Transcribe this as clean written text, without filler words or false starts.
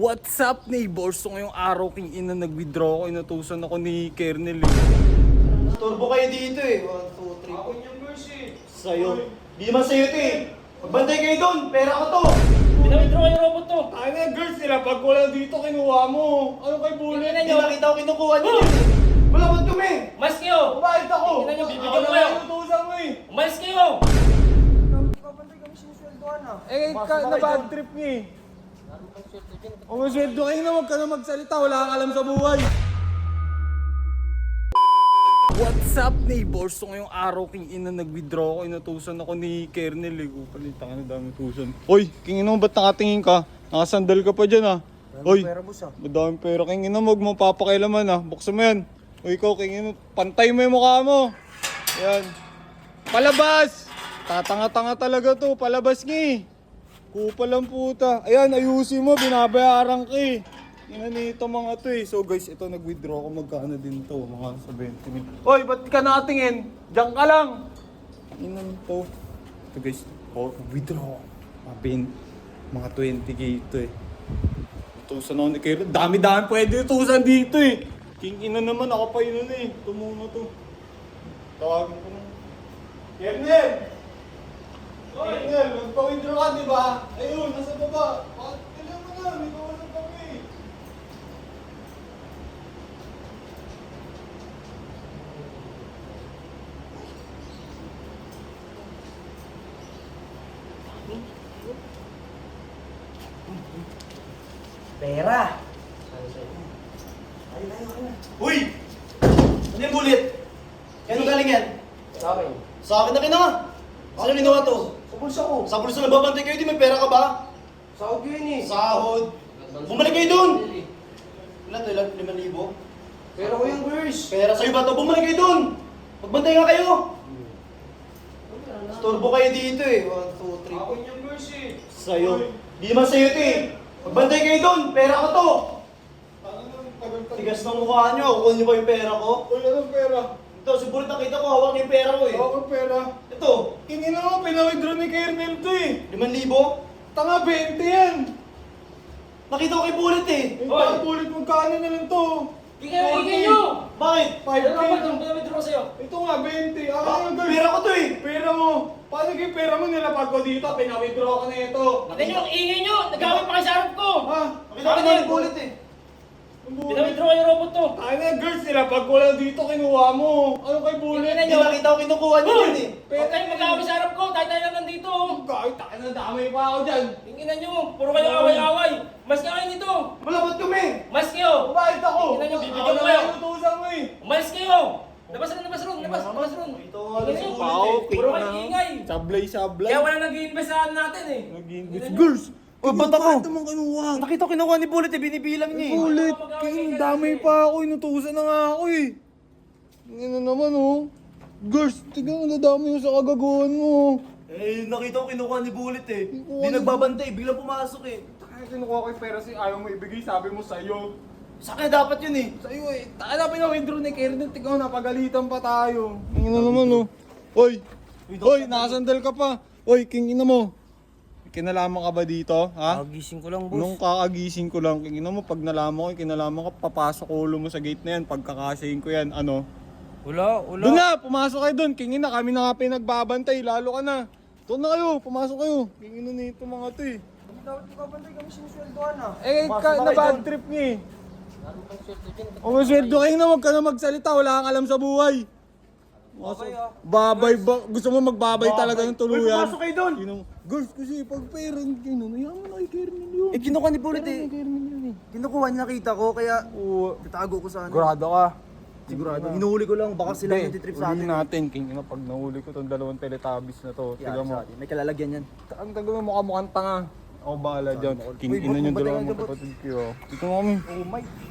What's up, neighbors? So ngayong araw, king ina, nag-withdraw ako. Inutusan ako ni Kernel eh. Turbo kayo dito eh. 1, 2, 3. Ako yung verse eh. Sa'yo. Di naman sa'yo ito eh. Magbantay kayo doon. Pera ko to. Pinawithdraw yung robot to. Tayo na, girls nila. Pag wala dito, kinuha mo. Ano kay bullet? Tingnan Hindi nyo. nakita ko kinukuha niyo yun eh. Malapot kami. Umalis kayo. Bakit ako? Tingnan nyo, bibigyan Ako ko na kayo. inutusan mo eh. Umalis kayo. Kapantay kami sinusweldoan ah. Eh, na bad trip niya eh. Umusweldo kayo na, huwag ka na magsalita. Wala kang alam sa buhay. What's up, neighbors? So ngayong araw, king ina, nag-withdraw ako. Inutusan ako ni Kernel eh. Palita ka na dami tusan. Hoy, king ina mo, ba't nakatingin ka? Nakasandal ka pa dyan ah. Hoy, Pera boss ah. madaming pera. King ina mo, huwag mo papakialaman ah. Buksan mo yan. Hoy, ikaw, king ina, pantay mo yung mukha mo. Yan. Palabas! Tatanga-tanga talaga to. Palabas nga eh. Kupal lang puta. Ayan, ayusin mo. Binabayaran ka eh. Ina nito mga to eh. So guys, ito nag-withdraw ako. Magkano din to? Mga sa 20 mil. Hoy, ba't ka nakatingin? Diyan ka lang. Ina nito. Ito guys, withdraw ako. Mga 20k ito eh. Utusan ako ni Kero. Dami-dami pwede utusan dito eh. King ina naman, ako pa yun eh. Ito muna to. Tawagin ko na. Kernel! Kernel, magpa-withdraw ka, di ba? Ayun, nasa baba. Bakit kailan mo na? May kawalan kami. Pera. Uy! Ano yung bullet? Kano galing yan? Sa akin. Sa akin na kinuha. Saan kinuha to? Sa bulsa ko. Sa bulsa nagbabantay kayo, di may pera ka ba? Sahod yun eh. Sahod. Bumalik kayo doon. Ilan to? Ilan? 5,000? Pero ko yung verse. Pera sa'yo ba to? Bumalik kayo doon. Magbantay nga kayo. Turbo kayo dito eh. 1, 2, 3. Ako yung verse eh. Sa'yo. Di naman sa'yo ito eh. Magbantay kayo doon. Pera ko to. Tigas ng mukha nyo. Kukunin nyo ba yung pera ko? Uy, anong pera? Ito, si Bulit nakita ko. Hawak niya yung pera ko eh. Ako pera. Ito. King ina mo, pinawithdraw ni Kernel to eh. 5,000. Tanga, 20 yan. Nakita ko kay Bulit eh. Yung Hoy! pabulit magkano na lang to? Ingay nyo. Bakit? 5K. Ano ba itong pinawithdraw ko sa'yo? Ito nga, 20. Ah, Ah, girls. pera ko to eh. Pera mo. Paano yung pera mo nilapag ko dito? Pinawithdraw ka na ito. Tingnan nyo, ingay nyo. Nagkamit pa kayo sa harap ko. Ha? Nakita ko na ni Bulit eh. Pinawithdraw yung robot to. Tayo na, girls nila. Pag wala dito, kinuha mo. Ano kay bullet? Tingnan Hindi nyo. nakita ko kinukuha niyo yun eh. Huwag kayong magkakami sa harap ko. Tayo lang nandito. Kahit tayo na damay pa ako dyan. Tingnan nyo. Puro kayo away-away. Mas kayo dito. Malapot kami. Mas kayo. Bakit ako? Tingnan nyo, bibigyan Ako ko na kayo. inutusan mo eh. Umalis kayo. Labas ron. Labas ron. Ito nga lang si Tingnan nyo. Bulit eh. Puro kayo ingay. Sablay-sablay. Kaya wala nag-i-invest sa natin eh. Nag-invest. Tingnan nyo. Girls! Oh, ba't ako? naman kinuha? Nakita ko kinukuha ni Bulit eh. Binibilang niya eh. Ulit! King, damay pa ako. Inutusan na nga ako eh. Ano naman oh. Girls, tignan mo nadami yung sa kagaguhan mo. Eh, nakita ko kinukuha ni Bulit eh. Kinukuha Di ni nagbabantay. Biglang pumasok eh. Kaya kinukuha ko yung pera si ayaw mo ibigay, sabi mo sa'yo. Sa akin dapat yun eh. Sa'yo eh. Hanapin na withdraw ni Kernel. Tignan mo, napagalitan pa tayo. King na naman oh. Hoy! Hoy, nakasandal ka pa. Hoy, king ina mo. Kinalaman ka ba dito? Ha? Gising ko lang Nung kakagising ko lang, king ina mo, pag nalaman ko, kinalaman ka, papasok ulo mo sa gate na yan. Pagkakasayin ko yan, ano? Wala. Doon na, pumasok kayo doon. King ina, kami na nga pinagbabantay. Lalo ka na. Doon na kayo, pumasok kayo. King ina nito mga to eh. Dapat kapantay kami sinusweldoan ah. Eh, Pumasok ka, na na kayo bad doon. trip niya eh. Umusweldo kayo na, huwag ka na magsalita. Wala kang alam sa buhay. Babay ah. Babay ba? Gusto mo magbabay talaga ng tuluyan? Uy, pumasok kayo doon. Girls, kasi pag parent kayo, nayaman na kay Kernel yun. Eh, kinukuha ni Bulit eh. Kernel yun eh. Kinukuha niya nakita ko kaya Oo. tatago ko sa ano. Sigurado ka. Sigurado. Hinuhuli ko lang. Baka sila yung titrip sa Ulihin atin. natin, King. Ina, pag nahuli ko tong dalawang teletubbies na to, Yeah, tiga mo. sa atin. May kalalagyan yan. Ang tagal mo mukha-mukhang tanga. Ako bahala dyan. King, Uy, ina yung bumabantay dalawang ka, bot. magkapatid ko. Dito mo kami. Oh my.